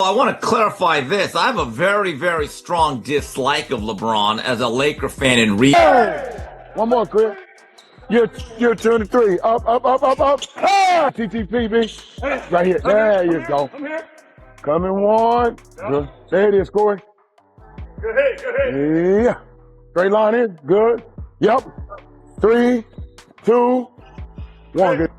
I want to clarify this. I have a very, very strong dislike of LeBron as a Laker fan in Hey! One more, Chris. You're 2 and 3. Up. Ah! TTP, B. Right here. There you go. Coming one. Good. There it is, Corey. Good hit. Yeah. Straight line in. Good. Yep. 3, 2, 1. Good.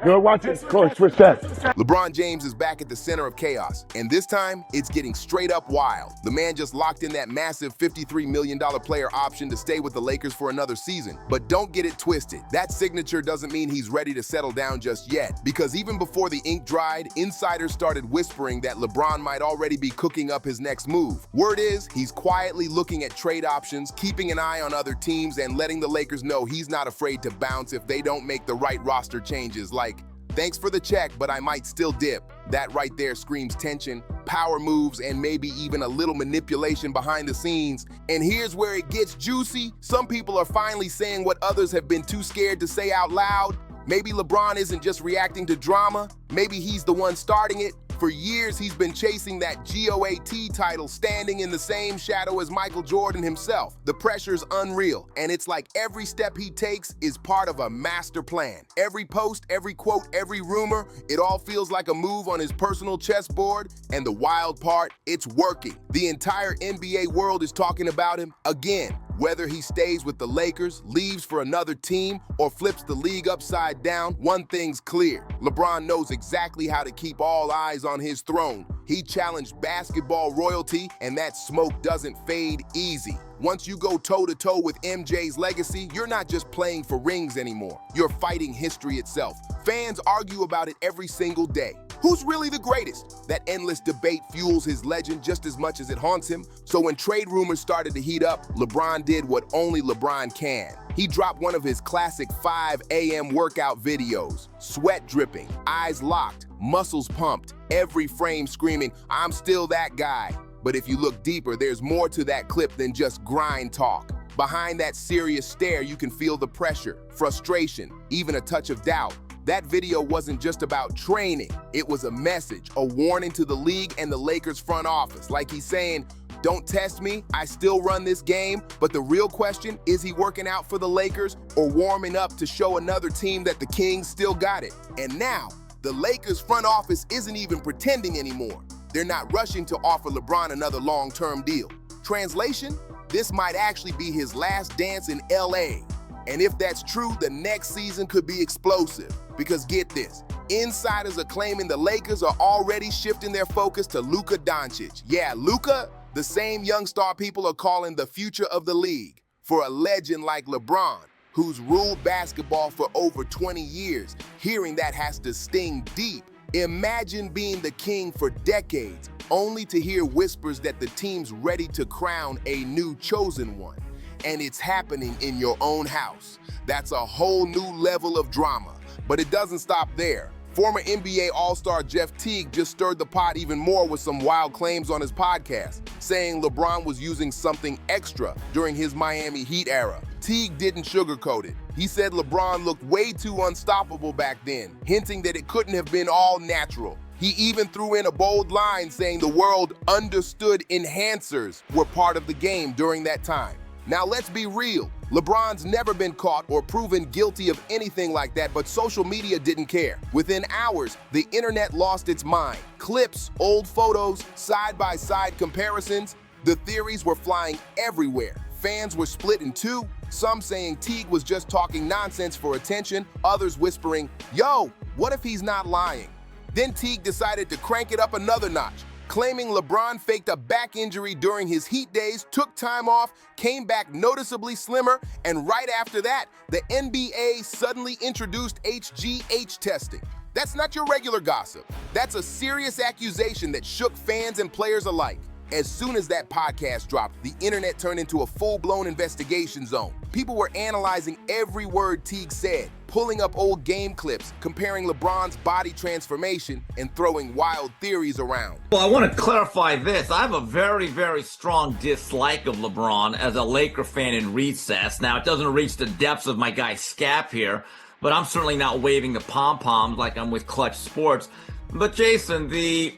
Good. Watch it. Corey, switch that. LeBron James is back at the center of chaos, and this time, it's getting straight up wild. The man just locked in that massive $53 million player option to stay with the Lakers for another season. But don't get it twisted. That signature doesn't mean he's ready to settle down just yet, because even before the ink dried, insiders started whispering that LeBron might already be cooking up his next move. Word is, he's quietly looking at trade options, keeping an eye on other teams, and letting the Lakers know he's not afraid to bounce if they don't make the right roster changes, like, "Thanks for the check, but I might still dip." That right there screams tension, power moves, and maybe even a little manipulation behind the scenes. And here's where it gets juicy. Some people are finally saying what others have been too scared to say out loud. Maybe LeBron isn't just reacting to drama. Maybe he's the one starting it. For years, he's been chasing that GOAT title, standing in the same shadow as Michael Jordan himself. The pressure's unreal, and it's like every step he takes is part of a master plan. Every post, every quote, every rumor, it all feels like a move on his personal chessboard, and the wild part, it's working. The entire NBA world is talking about him again. Whether he stays with the Lakers, leaves for another team, or flips the league upside down, one thing's clear. LeBron knows exactly how to keep all eyes on his throne. He challenged basketball royalty, and that smoke doesn't fade easy. Once you go toe-to-toe with MJ's legacy, you're not just playing for rings anymore. You're fighting history itself. Fans argue about it every single day. Who's really the greatest? That endless debate fuels his legend just as much as it haunts him. So when trade rumors started to heat up, LeBron did what only LeBron can. He dropped one of his classic 5 a.m. workout videos. Sweat dripping, eyes locked, muscles pumped, every frame screaming, "I'm still that guy." But if you look deeper, there's more to that clip than just grind talk. Behind that serious stare, you can feel the pressure, frustration, even a touch of doubt. That video wasn't just about training. It was a message, a warning to the league and the Lakers front office. Like he's saying, "Don't test me, I still run this game." But the real question, is he working out for the Lakers or warming up to show another team that the Kings still got it? And now, the Lakers front office isn't even pretending anymore. They're not rushing to offer LeBron another long-term deal. Translation? This might actually be his last dance in LA. And if that's true, the next season could be explosive. Because get this, insiders are claiming the Lakers are already shifting their focus to Luka Doncic. Yeah, Luka, the same young star people are calling the future of the league. For a legend like LeBron, who's ruled basketball for over 20 years, hearing that has to sting deep. Imagine being the king for decades, only to hear whispers that the team's ready to crown a new chosen one. And it's happening in your own house. That's a whole new level of drama. But it doesn't stop there. Former NBA All-Star Jeff Teague just stirred the pot even more with some wild claims on his podcast, saying LeBron was using something extra during his Miami Heat era. Teague didn't sugarcoat it. He said LeBron looked way too unstoppable back then, hinting that it couldn't have been all natural. He even threw in a bold line saying the world understood enhancers were part of the game during that time. Now let's be real, LeBron's never been caught or proven guilty of anything like that, but social media didn't care. Within hours, the internet lost its mind. Clips, old photos, side-by-side comparisons, the theories were flying everywhere. Fans were split in two, some saying Teague was just talking nonsense for attention, others whispering, "Yo, what if he's not lying?" Then Teague decided to crank it up another notch, claiming LeBron faked a back injury during his Heat days, took time off, came back noticeably slimmer, and right after that, the NBA suddenly introduced HGH testing. That's not your regular gossip. That's a serious accusation that shook fans and players alike. As soon as that podcast dropped, the internet turned into a full-blown investigation zone. People were analyzing every word Teague said, pulling up old game clips, comparing LeBron's body transformation, and throwing wild theories around. Well, I want to clarify this. I have a very, very strong dislike of LeBron as a Laker fan in recess. Now, it doesn't reach the depths of my guy Scap here, but I'm certainly not waving the pom-poms like I'm with Clutch Sports. But Jason, the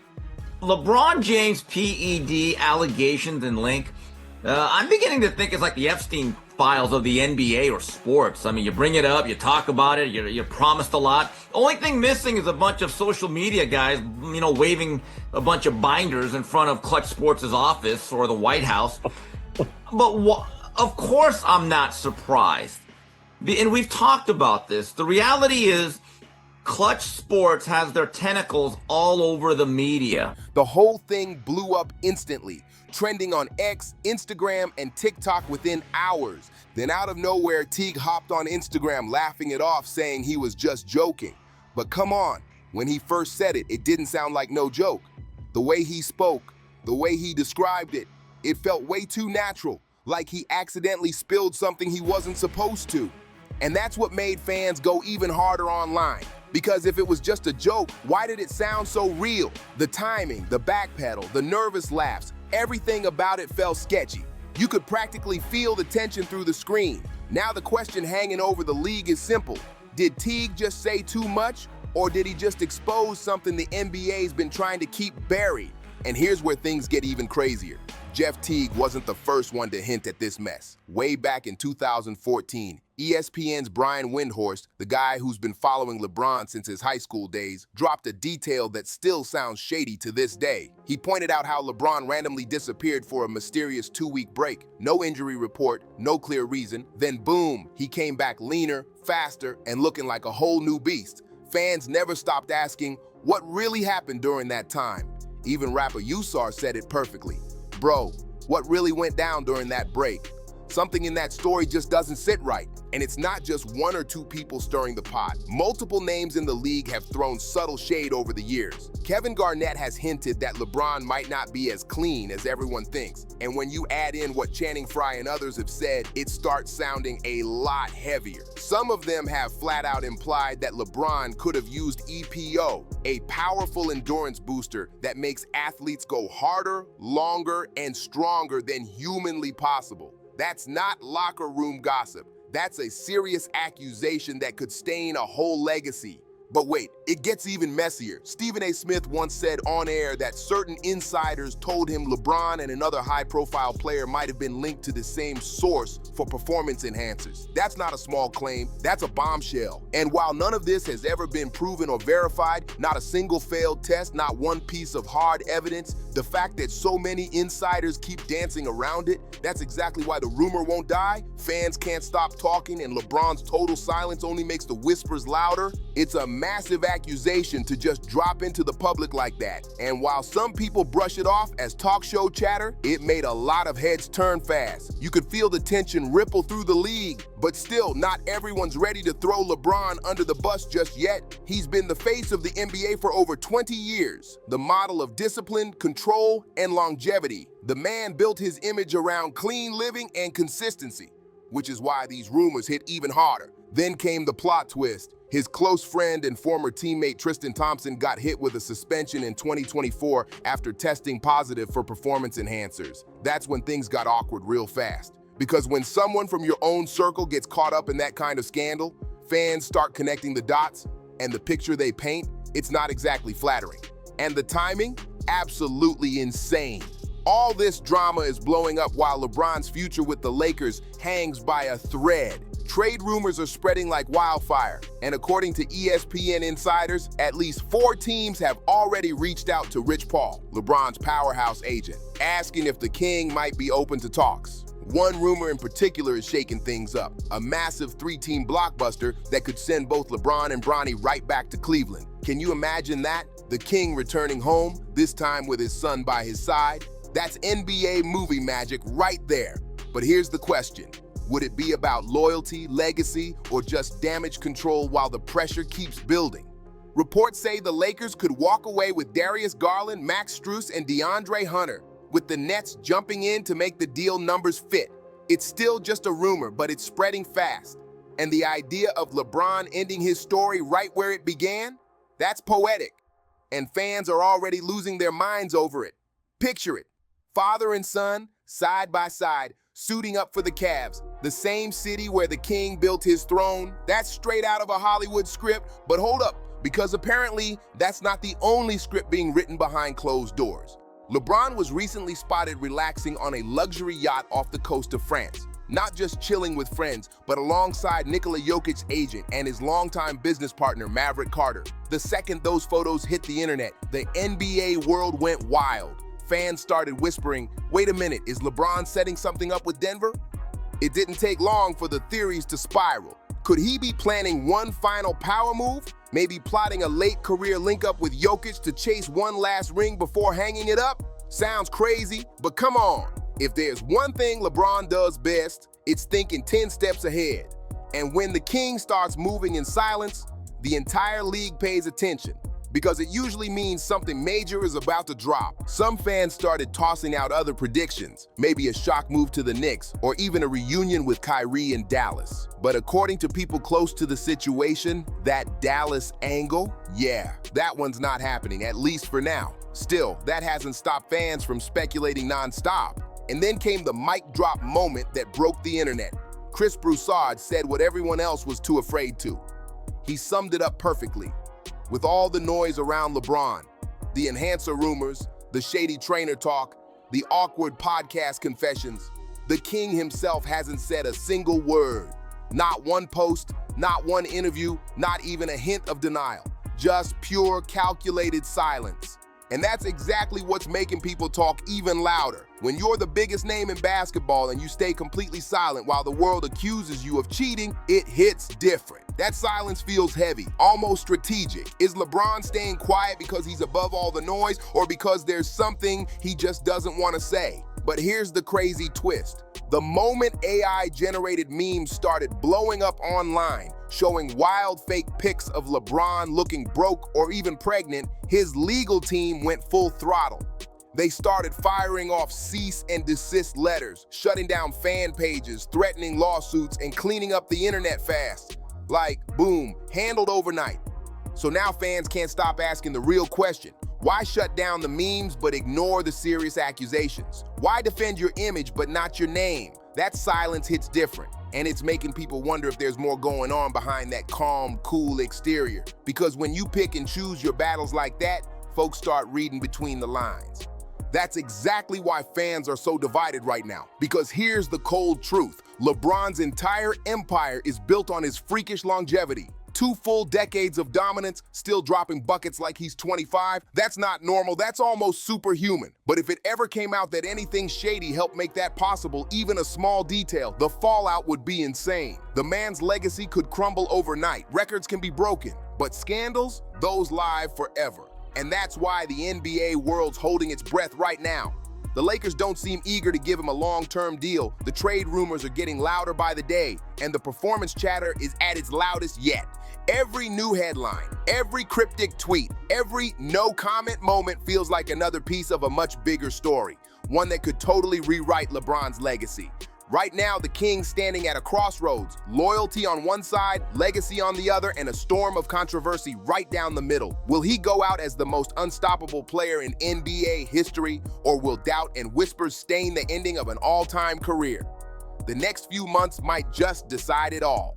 LeBron James PED allegations and link. I'm beginning to think it's like the Epstein files of the NBA or sports. I mean, you bring it up, you talk about it, you're promised a lot. Only thing missing is a bunch of social media guys, waving a bunch of binders in front of Clutch Sports' office or the White House. But of course I'm not surprised. And we've talked about this. The reality is Clutch Sports has their tentacles all over the media. The whole thing blew up instantly, trending on X, Instagram, and TikTok within hours. Then out of nowhere, Teague hopped on Instagram laughing it off, saying he was just joking. But come on, when he first said it, it didn't sound like no joke. The way he spoke, the way he described it, it felt way too natural, like he accidentally spilled something he wasn't supposed to. And that's what made fans go even harder online. Because if it was just a joke, why did it sound so real? The timing, the backpedal, the nervous laughs, everything about it felt sketchy. You could practically feel the tension through the screen. Now the question hanging over the league is simple. Did Teague just say too much, or did he just expose something the NBA's been trying to keep buried? And here's where things get even crazier. Jeff Teague wasn't the first one to hint at this mess. Way back in 2014, ESPN's Brian Windhorst, the guy who's been following LeBron since his high school days, dropped a detail that still sounds shady to this day. He pointed out how LeBron randomly disappeared for a mysterious 2-week break. No injury report, no clear reason. Then boom, he came back leaner, faster, and looking like a whole new beast. Fans never stopped asking what really happened during that time. Even rapper Usar said it perfectly. Bro, what really went down during that break? Something in that story just doesn't sit right. And it's not just one or two people stirring the pot. Multiple names in the league have thrown subtle shade over the years. Kevin Garnett has hinted that LeBron might not be as clean as everyone thinks. And when you add in what Channing Frye and others have said, it starts sounding a lot heavier. Some of them have flat out implied that LeBron could have used EPO, a powerful endurance booster that makes athletes go harder, longer, and stronger than humanly possible. That's not locker room gossip. That's a serious accusation that could stain a whole legacy. But wait, it gets even messier. Stephen A. Smith once said on air that certain insiders told him LeBron and another high-profile player might have been linked to the same source for performance enhancers. That's not a small claim, that's a bombshell. And while none of this has ever been proven or verified, not a single failed test, not one piece of hard evidence, the fact that so many insiders keep dancing around it, that's exactly why the rumor won't die. Fans can't stop talking, and LeBron's total silence only makes the whispers louder. It's a massive accusation to just drop into the public like that. And while some people brush it off as talk show chatter, it made a lot of heads turn fast. You could feel the tension ripple through the league, but still, not everyone's ready to throw LeBron under the bus just yet. He's been the face of the NBA for over 20 years, the model of discipline, control, and longevity. The man built his image around clean living and consistency, which is why these rumors hit even harder. Then came the plot twist. His close friend and former teammate Tristan Thompson got hit with a suspension in 2024 after testing positive for performance enhancers. That's when things got awkward real fast. Because when someone from your own circle gets caught up in that kind of scandal, fans start connecting the dots, and the picture they paint, it's not exactly flattering. And the timing? Absolutely insane. All this drama is blowing up while LeBron's future with the Lakers hangs by a thread. Trade rumors are spreading like wildfire, and according to ESPN insiders, at least 4 teams have already reached out to Rich Paul, LeBron's powerhouse agent, asking if the King might be open to talks. One rumor in particular is shaking things up, a massive 3-team blockbuster that could send both LeBron and Bronny right back to Cleveland. Can you imagine that? The King returning home, this time with his son by his side? That's NBA movie magic right there. But here's the question. Would it be about loyalty, legacy, or just damage control while the pressure keeps building? Reports say the Lakers could walk away with Darius Garland, Max Strus, and DeAndre Hunter, with the Nets jumping in to make the deal numbers fit. It's still just a rumor, but it's spreading fast. And the idea of LeBron ending his story right where it began? That's poetic. And fans are already losing their minds over it. Picture it. Father and son, side by side, suiting up for the Cavs, the same city where the King built his throne. That's straight out of a Hollywood script. But hold up, because apparently that's not the only script being written behind closed doors. LeBron was recently spotted relaxing on a luxury yacht off the coast of France. Not just chilling with friends, but alongside Nikola Jokic's agent and his longtime business partner, Maverick Carter. The second those photos hit the internet, the NBA world went wild. Fans started whispering, wait a minute, is LeBron setting something up with Denver? It didn't take long for the theories to spiral. Could he be planning one final power move? Maybe plotting a late career link-up with Jokic to chase one last ring before hanging it up? Sounds crazy, but come on. If there's one thing LeBron does best, it's thinking 10 steps ahead. And when the king starts moving in silence, the entire league pays attention, because it usually means something major is about to drop. Some fans started tossing out other predictions, maybe a shock move to the Knicks, or even a reunion with Kyrie in Dallas. But according to people close to the situation, that Dallas angle, yeah, that one's not happening, at least for now. Still, that hasn't stopped fans from speculating nonstop. And then came the mic drop moment that broke the internet. Chris Broussard said what everyone else was too afraid to. He summed it up perfectly. With all the noise around LeBron, the enhancer rumors, the shady trainer talk, the awkward podcast confessions, the king himself hasn't said a single word. Not one post, not one interview, not even a hint of denial. Just pure, calculated silence. And that's exactly what's making people talk even louder. When you're the biggest name in basketball and you stay completely silent while the world accuses you of cheating, it hits different. That silence feels heavy, almost strategic. Is LeBron staying quiet because he's above all the noise, or because there's something he just doesn't want to say? But here's the crazy twist. The moment AI-generated memes started blowing up online, showing wild fake pics of LeBron looking broke or even pregnant, his legal team went full throttle. They started firing off cease and desist letters, shutting down fan pages, threatening lawsuits, and cleaning up the internet fast. Like, boom, handled overnight. So now fans can't stop asking the real question. Why shut down the memes but ignore the serious accusations? Why defend your image but not your name? That silence hits different, and it's making people wonder if there's more going on behind that calm, cool exterior. Because when you pick and choose your battles like that, folks start reading between the lines. That's exactly why fans are so divided right now. Because here's the cold truth. LeBron's entire empire is built on his freakish longevity. 2 full decades of dominance, still dropping buckets like he's 25. That's not normal, that's almost superhuman. But if it ever came out that anything shady helped make that possible, even a small detail, the fallout would be insane. The man's legacy could crumble overnight. Records can be broken, but scandals, those live forever. And that's why the NBA world's holding its breath right now. The Lakers don't seem eager to give him a long-term deal. The trade rumors are getting louder by the day, and the performance chatter is at its loudest yet. Every new headline, every cryptic tweet, every no-comment moment feels like another piece of a much bigger story, one that could totally rewrite LeBron's legacy. Right now, the king's standing at a crossroads, loyalty on one side, legacy on the other, and a storm of controversy right down the middle. Will he go out as the most unstoppable player in NBA history, or will doubt and whispers stain the ending of an all-time career? The next few months might just decide it all.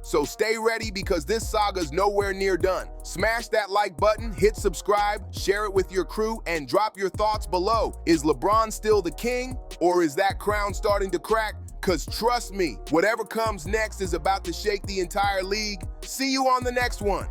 So stay ready, because this saga's nowhere near done. Smash that like button, hit subscribe, share it with your crew, and drop your thoughts below. Is LeBron still the king, or is that crown starting to crack? Cause trust me, whatever comes next is about to shake the entire league. See you on the next one.